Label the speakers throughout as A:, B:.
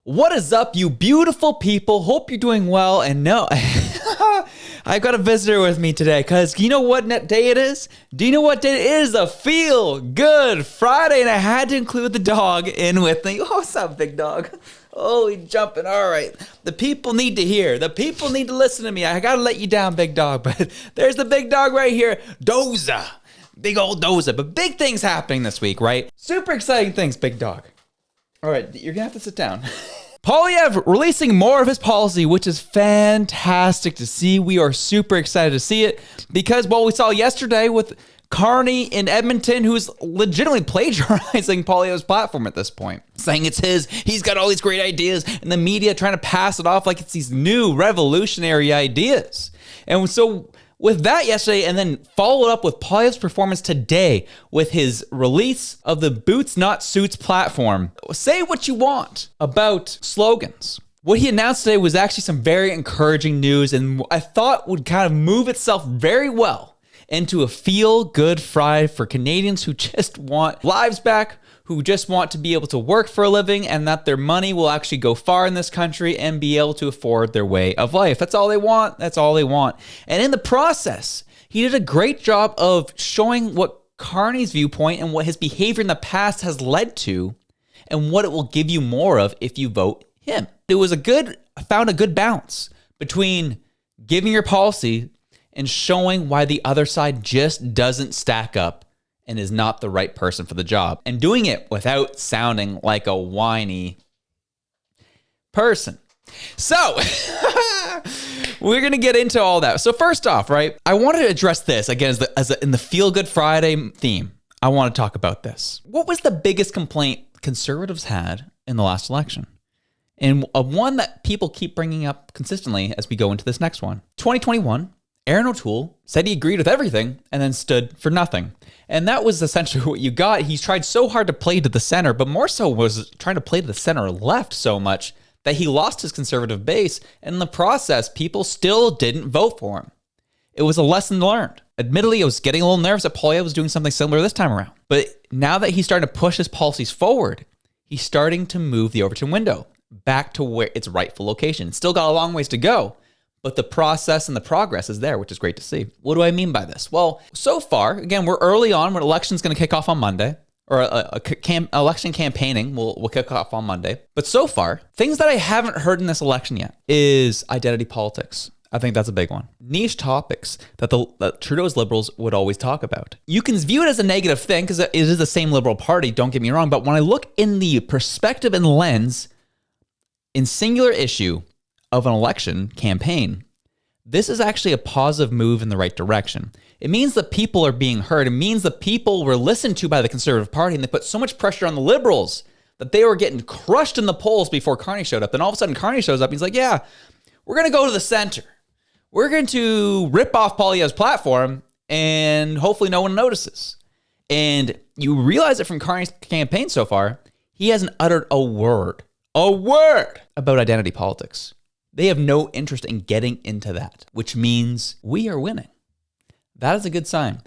A: What is up, you beautiful people? Hope you're doing well. And no, I've got a visitor with me today because you know what day it is? Do you know what day it is? A Feel Good Friday. And I had to include the dog in with me. Oh, what's up, big dog? Oh, he's jumping. All right. The people need to hear. The people need to listen to me. I got to let you down, big dog. But there's the big dog right here. Doza. Big old Doza. But big things happening this week, right? Super exciting things, big dog. All right. You're going to have to sit down. Poilievre releasing more of his policy, which is fantastic to see. We are super excited to see it because, well, we saw yesterday with Carney in Edmonton, who's legitimately plagiarizing Poilievre's platform at this point, saying it's his, he's got all these great ideas, and the media trying to pass it off like it's these new revolutionary ideas. And so with that yesterday, and then followed up with Poilievre's performance today with his release of the Boots Not Suits platform. Say what you want about slogans. What he announced today was actually some very encouraging news, and I thought would kind of move itself very well into a feel-good Friday for Canadians who just want lives back, who just want to be able to work for a living, and that their money will actually go far in this country and be able to afford their way of life. That's all they want. That's all they want. And in the process, he did a great job of showing what Carney's viewpoint and what his behavior in the past has led to and what it will give you more of if you vote him. It was found a good balance between giving your policy and showing why the other side just doesn't stack up and is not the right person for the job, and doing it without sounding like a whiny person. So we're going to get into all that. So first off, right, I wanted to address this again in the Feel Good Friday theme. I want to talk about this. What was the biggest complaint Conservatives had in the last election? And one that people keep bringing up consistently as we go into this next one. 2021, Aaron O'Toole said he agreed with everything and then stood for nothing. And that was essentially what you got. He's tried so hard to play to the center, but more so was trying to play to the center left so much that he lost his conservative base. And in the process, people still didn't vote for him. It was a lesson learned. Admittedly, I was getting a little nervous that Poilievre was doing something similar this time around. But now that he's starting to push his policies forward, he's starting to move the Overton window back to where its rightful location. It's still got a long ways to go, but the process and the progress is there, which is great to see. What do I mean by this? Well, so far, again, we're early on when election's going to kick off on Monday, or election campaigning will kick off on Monday. But so far, things that I haven't heard in this election yet is identity politics. I think that's a big one. Niche topics that Trudeau's Liberals would always talk about. You can view it as a negative thing because it is the same Liberal Party, don't get me wrong. But when I look in the perspective and lens in singular issue of an election campaign, this is actually a positive move in the right direction. It means that people are being heard. It means that people were listened to by the Conservative Party, and they put so much pressure on the Liberals that they were getting crushed in the polls before Carney showed up. Then all of a sudden Carney shows up. He's like, yeah, we're going to go to the center. We're going to rip off Poilievre's platform and hopefully no one notices. And you realize it from Carney's campaign so far, he hasn't uttered a word about identity politics. They have no interest in getting into that, which means we are winning. That is a good sign.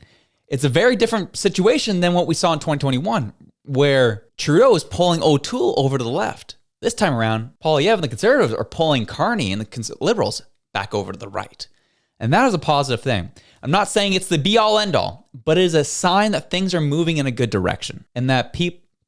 A: It's a very different situation than what we saw in 2021, where Trudeau is pulling O'Toole over to the left. This time around, Poilievre and the Conservatives are pulling Carney and the Liberals back over to the right. And that is a positive thing. I'm not saying it's the be-all, end-all, but it is a sign that things are moving in a good direction and that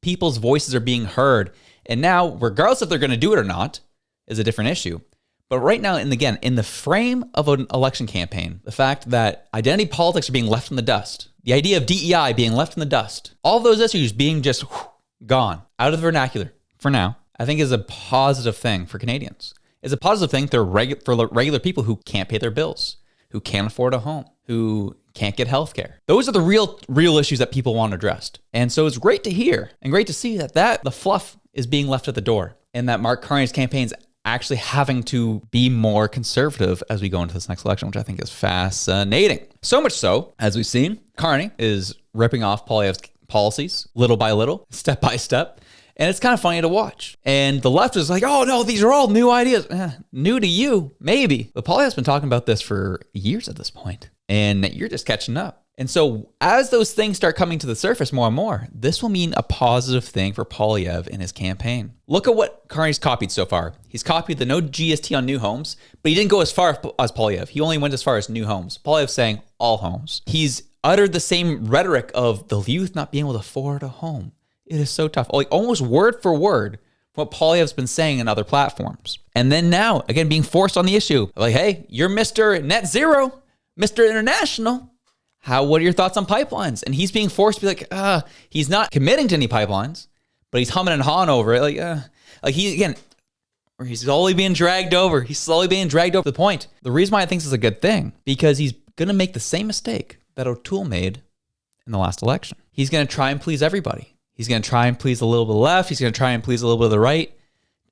A: people's voices are being heard. And now, regardless if they're going to do it or not, is a different issue. But right now, and again, in the frame of an election campaign, the fact that identity politics are being left in the dust, the idea of DEI being left in the dust, all those issues being just gone, out of the vernacular for now, I think is a positive thing for Canadians. It's a positive thing for regular people who can't pay their bills, who can't afford a home, who can't get health care. Those are the real issues that people want addressed. And so it's great to hear and great to see that the fluff is being left at the door and that Mark Carney's campaign's actually having to be more conservative as we go into this next election, which I think is fascinating. So much so, as we've seen, Carney is ripping off Poilievre's policies little by little, step by step. And it's kind of funny to watch. And the left is like, oh no, these are all new ideas. New to you, maybe. But Poilievre's been talking about this for years at this point. And you're just catching up. And so as those things start coming to the surface more and more, this will mean a positive thing for Poilievre in his campaign. Look at what Carney's copied so far. He's copied the no GST on new homes, but he didn't go as far as Poilievre. He only went as far as new homes. Poilievre's saying all homes. He's uttered the same rhetoric of the youth not being able to afford a home. It is so tough. Like almost word for word what Poilievre's been saying in other platforms. And then now, again, being forced on the issue. Like, hey, you're Mr. Net Zero, Mr. International. What are your thoughts on pipelines? And he's being forced to be like, he's not committing to any pipelines, but he's humming and hawing over it. He's slowly being dragged over. He's slowly being dragged over the point. The reason why I think this is a good thing, because he's going to make the same mistake that O'Toole made in the last election. He's going to try and please everybody. He's going to try and please a little bit of the left. He's going to try and please a little bit of the right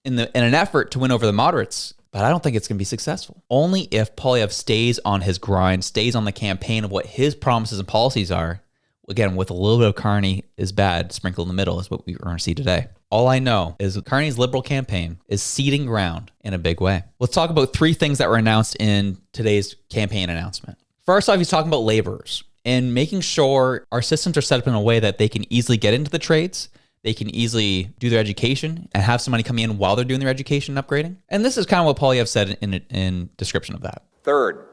A: in an effort to win over the moderates. But I don't think it's going to be successful. Only if Poilievre stays on his grind, stays on the campaign of what his promises and policies are. Again, with a little bit of Carney is bad, sprinkled in the middle is what we're going to see today. All I know is Carney's Liberal campaign is ceding ground in a big way. Let's talk about 3 things that were announced in today's campaign announcement. First off, he's talking about laborers and making sure our systems are set up in a way that they can easily get into the trades. They can easily do their education and have some money coming in while they're doing their education and upgrading. And this is kind of what Poilievre said in description of that.
B: Third,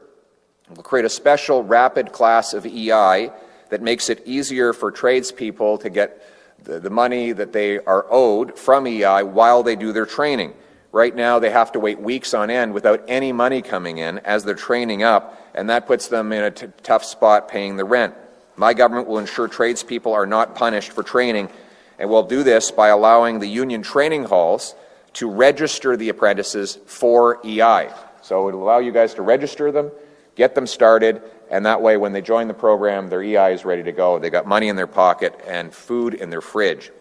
B: we'll create a special rapid class of EI that makes it easier for tradespeople to get the money that they are owed from EI while they do their training. Right now, they have to wait weeks on end without any money coming in as they're training up, and that puts them in a tough spot paying the rent. My government will ensure tradespeople are not punished for training, and we'll do this by allowing the union training halls to register the apprentices for EI. So it'll allow you guys to register them, get them started, and that way when they join the program, their EI is ready to go. They got money in their pocket and food in their fridge.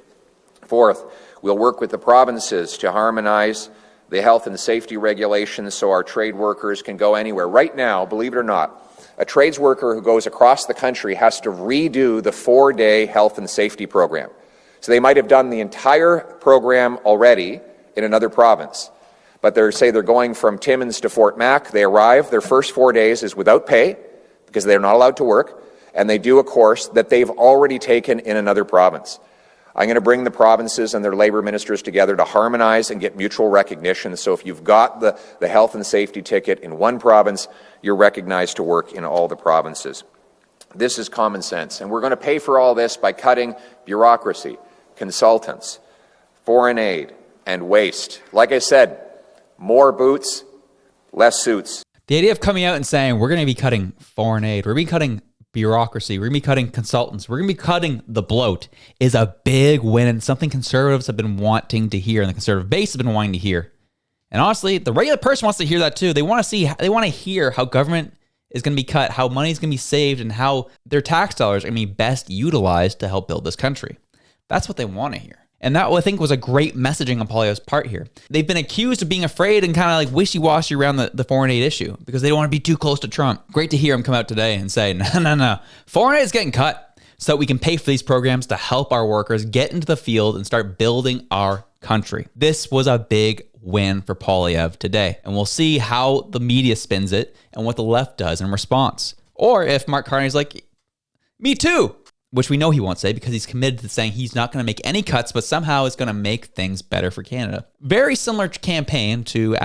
B: Fourth, we'll work with the provinces to harmonize the health and safety regulations so our trade workers can go anywhere. Right now, believe it or not, a trades worker who goes across the country has to redo the 4-day health and safety program. So they might have done the entire program already in another province. But they're going from Timmins to Fort Mac. They arrive. Their first 4 days is without pay because they're not allowed to work. And they do a course that they've already taken in another province. I'm going to bring the provinces and their labor ministers together to harmonize and get mutual recognition. So if you've got the health and safety ticket in one province, you're recognized to work in all the provinces. This is common sense. And we're going to pay for all this by cutting bureaucracy, consultants, foreign aid, and waste. Like I said, more boots, less suits.
A: The idea of coming out and saying we're going to be cutting foreign aid, we're going to be cutting bureaucracy, we're going to be cutting consultants, we're going to be cutting the bloat is a big win and something conservatives have been wanting to hear and the conservative base has been wanting to hear. And honestly, the regular person wants to hear that too. They want to hear how government is going to be cut, how money is going to be saved, and how their tax dollars are going to be best utilized to help build this country. That's what they want to hear. And that, I think, was a great messaging on Poilievre's part here. They've been accused of being afraid and kind of like wishy-washy around the foreign aid issue because they don't want to be too close to Trump. Great to hear him come out today and say, no. Foreign aid is getting cut so that we can pay for these programs to help our workers get into the field and start building our country. This was a big win for Poilievre today. And we'll see how the media spins it and what the left does in response. Or if Mark Carney's like, me too. Which we know he won't say because he's committed to saying he's not going to make any cuts, but somehow it's going to make things better for Canada. Very similar campaign to,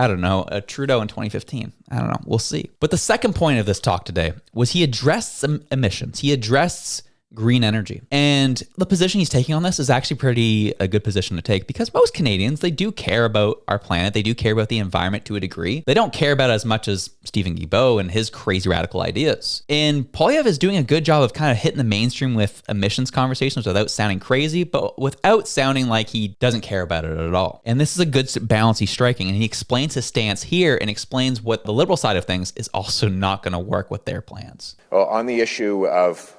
A: Trudeau in 2015. I don't know. We'll see. But the second point of this talk today was he addressed some emissions. He addressed green energy. And the position he's taking on this is actually a good position to take because most Canadians, they do care about our planet. They do care about the environment to a degree. They don't care about it as much as Stephen Guilbeault and his crazy radical ideas. And Poilievre is doing a good job of kind of hitting the mainstream with emissions conversations without sounding crazy, but without sounding like he doesn't care about it at all. And this is a good balance he's striking. And he explains his stance here and explains what the liberal side of things is also not going to work with their plans.
B: Well, on the issue of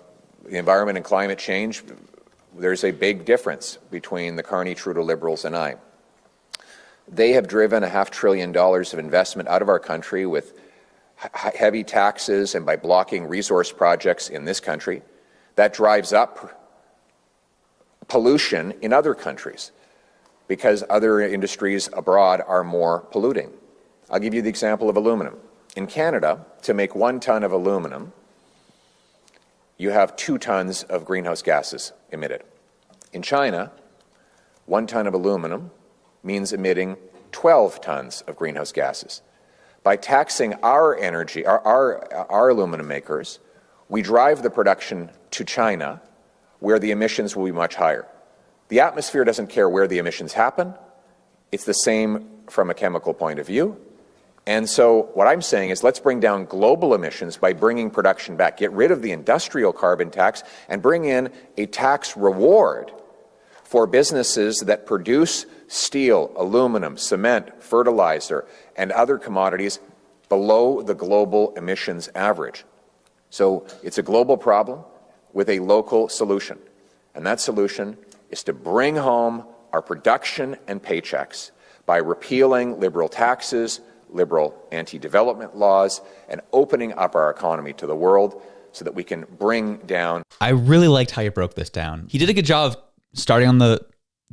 B: the environment and climate change, there's a big difference between the Carney-Trudeau Liberals and I. They have driven $500 billion of investment out of our country with heavy taxes and by blocking resource projects in this country. That drives up pollution in other countries because other industries abroad are more polluting. I'll give you the example of aluminum. In Canada, to make 1 ton of aluminum, you have 2 tons of greenhouse gases emitted. In China, 1 ton of aluminum means emitting 12 tons of greenhouse gases. By taxing our energy, our aluminum makers, we drive the production to China, where the emissions will be much higher. The atmosphere doesn't care where the emissions happen. It's the same from a chemical point of view. And so what I'm saying is let's bring down global emissions by bringing production back. Get rid of the industrial carbon tax and bring in a tax reward for businesses that produce steel, aluminum, cement, fertilizer, and other commodities below the global emissions average. So it's a global problem with a local solution. And that solution is to bring home our production and paychecks by repealing liberal taxes, liberal anti-development laws, and opening up our economy to the world so that we can bring down.
A: I really liked how you broke this down. He did a good job of starting on the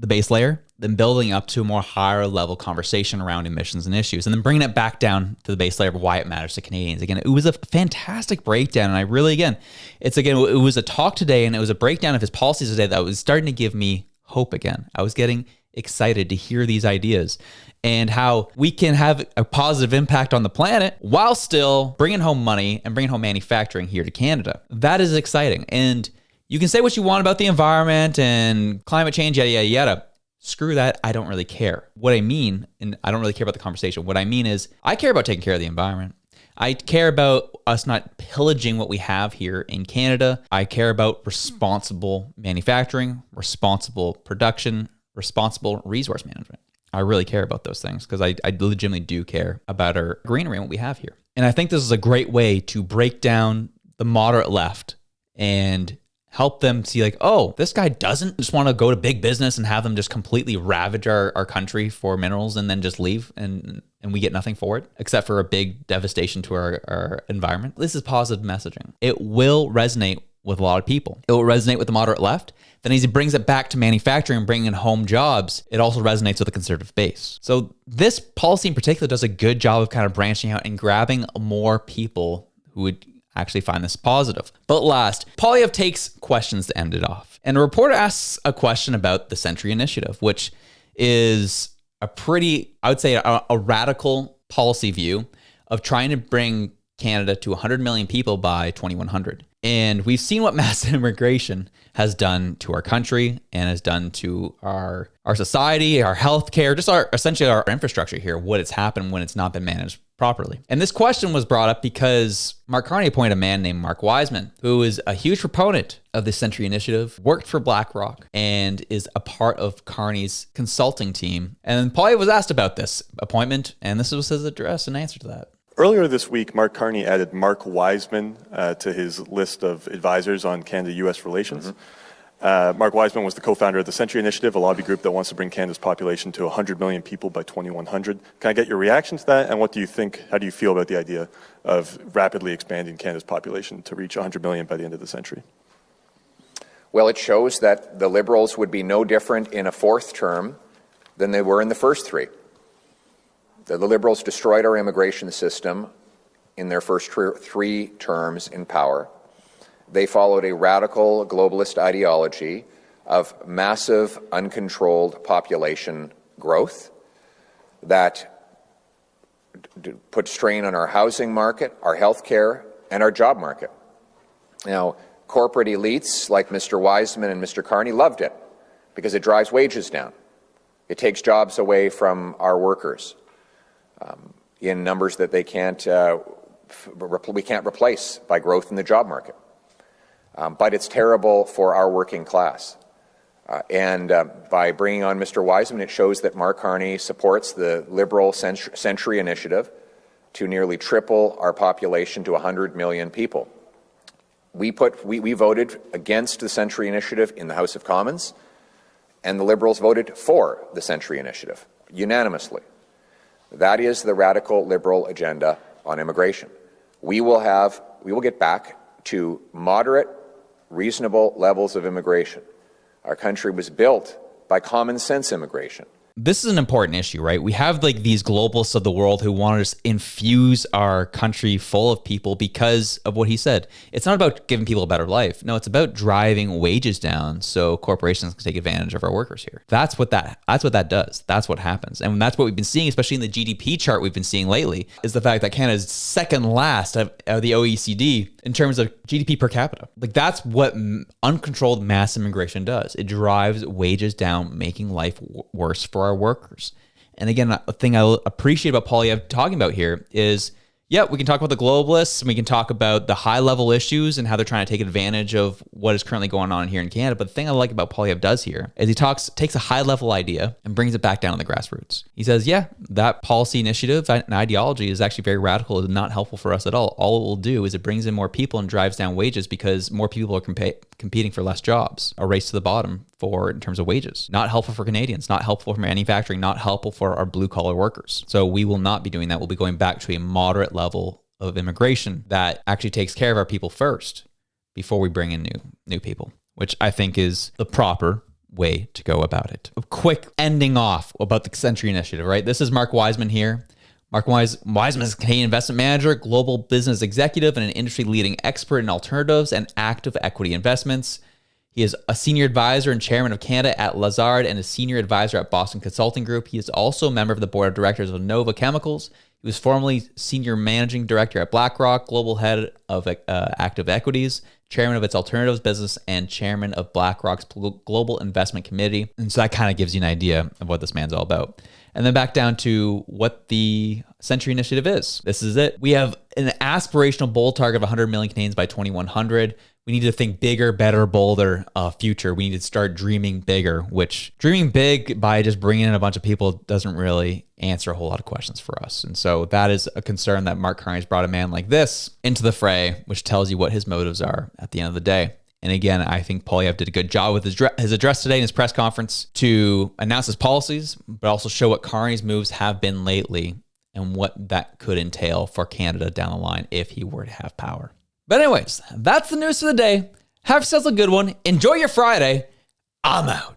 A: base layer, then building up to a more higher level conversation around emissions and issues, and then bringing it back down to the base layer of why it matters to Canadians. Again, it was a fantastic breakdown, and I really, it was a talk today, and it was a breakdown of his policies today that was starting to give me hope again. I was getting excited to hear these ideas and how we can have a positive impact on the planet while still bringing home money and bringing home manufacturing here to Canada. That is exciting. And you can say what you want about the environment and climate change, yada, yada, yada. Screw that. I don't really care. What I mean, and I don't really care about the conversation. What I mean is I care about taking care of the environment. I care about us not pillaging what we have here in Canada. I care about responsible manufacturing, responsible production, responsible resource management. I really care about those things because I legitimately do care about our greenery and what we have here. And I think this is a great way to break down the moderate left and help them see like, oh, this guy doesn't just want to go to big business and have them just completely ravage our country for minerals and then just leave and we get nothing for it except for a big devastation to our environment. This is positive messaging. It will resonate with a lot of people. It will resonate with the moderate left. Then as he brings it back to manufacturing and bringing in home jobs, it also resonates with the conservative base. So this policy in particular does a good job of kind of branching out and grabbing more people who would actually find this positive. But last, Poilievre takes questions to end it off. And a reporter asks a question about the Century Initiative, which is a pretty, I would say, a radical policy view of trying to bring Canada to 100 million people by 2100. And we've seen what mass immigration has done to our country and has done to our society, our healthcare, just essentially our infrastructure here, what has happened when it's not been managed properly. And this question was brought up because Mark Carney appointed a man named Mark Wiseman, who is a huge proponent of the Century Initiative, worked for BlackRock, and is a part of Carney's consulting team. And Poilievre was asked about this appointment, and this was his address and answer to that.
C: Earlier this week, Mark Carney added Mark Wiseman to his list of advisors on Canada-U.S. relations. Mm-hmm. Mark Wiseman was the co-founder of the Century Initiative, a lobby group that wants to bring Canada's population to 100 million people by 2100. Can I get your reaction to that? And what do you think, how do you feel about the idea of rapidly expanding Canada's population to reach 100 million by the end of the century?
B: Well, it shows that the Liberals would be no different in a fourth term than they were in the first three. The Liberals destroyed our immigration system in their first three terms in power. They followed a radical globalist ideology of massive, uncontrolled population growth that put strain on our housing market, our healthcare, and our job market. Now, corporate elites like Mr. Wiseman and Mr. Carney loved it because it drives wages down. It takes jobs away from our workers in numbers that we can't replace by growth in the job market. But it's terrible for our working class. And by bringing on Mr. Wiseman, it shows that Mark Carney supports the Liberal Century Initiative to nearly triple our population to 100 million people. We voted against the Century Initiative in the House of Commons, and the Liberals voted for the Century Initiative unanimously. That is the radical Liberal agenda on immigration. We will get back to moderate, reasonable levels of immigration. Our country was built by common sense immigration.
A: this is an important issue, right? We have like these globalists of the world who want to just infuse our country full of people because of what he said. It's not about giving people a better life. No, it's about driving wages down so corporations can take advantage of our workers here. That's what that does. That's what happens. And that's what we've been seeing, especially in the GDP chart we've been seeing lately, is the fact that Canada's second last of the OECD in terms of GDP per capita. Like that's what uncontrolled mass immigration does. It drives wages down, making life worse for our workers. And again, a thing I appreciate about Poilievre talking about here is, yeah, we can talk about the globalists and we can talk about the high level issues and how they're trying to take advantage of what is currently going on here in Canada. But the thing I like about Poilievre does here is he takes a high level idea and brings it back down to the grassroots. He says, yeah, that policy initiative and ideology is actually very radical and not helpful for us at all. All it will do is it brings in more people and drives down wages because more people are competing for less jobs. A race to the bottom in terms of wages. Not helpful for Canadians, not helpful for manufacturing, not helpful for our blue collar workers. So we will not be doing that. We'll be going back to a moderate level of immigration that actually takes care of our people first before we bring in new people, which I think is the proper way to go about it. A quick ending off about the Century Initiative, right? This is Mark Wiseman here. Mark Wiseman is a Canadian investment manager, global business executive, and an industry-leading expert in alternatives and active equity investments. He is a senior advisor and chairman of Canada at Lazard and a senior advisor at Boston Consulting Group. He is also a member of the board of directors of Nova Chemicals. He was formerly senior managing director at BlackRock, global head of active equities, chairman of its alternatives business, and chairman of BlackRock's global investment committee. And so that kind of gives you an idea of what this man's all about. And then back down to what the Century Initiative is. This is it. We have an aspirational bold target of 100 million Canadians by 2100. We need to think bigger, better, bolder future. We need to start dreaming bigger, which dreaming big by just bringing in a bunch of people doesn't really answer a whole lot of questions for us. And so that is a concern that Mark Carney has brought a man like this into the fray, which tells you what his motives are at the end of the day. And again, I think Poilievre did a good job with his address today in his press conference to announce his policies, but also show what Carney's moves have been lately and what that could entail for Canada down the line if he were to have power. But anyways, that's the news for the day. Have yourselves a good one. Enjoy your Friday. I'm out.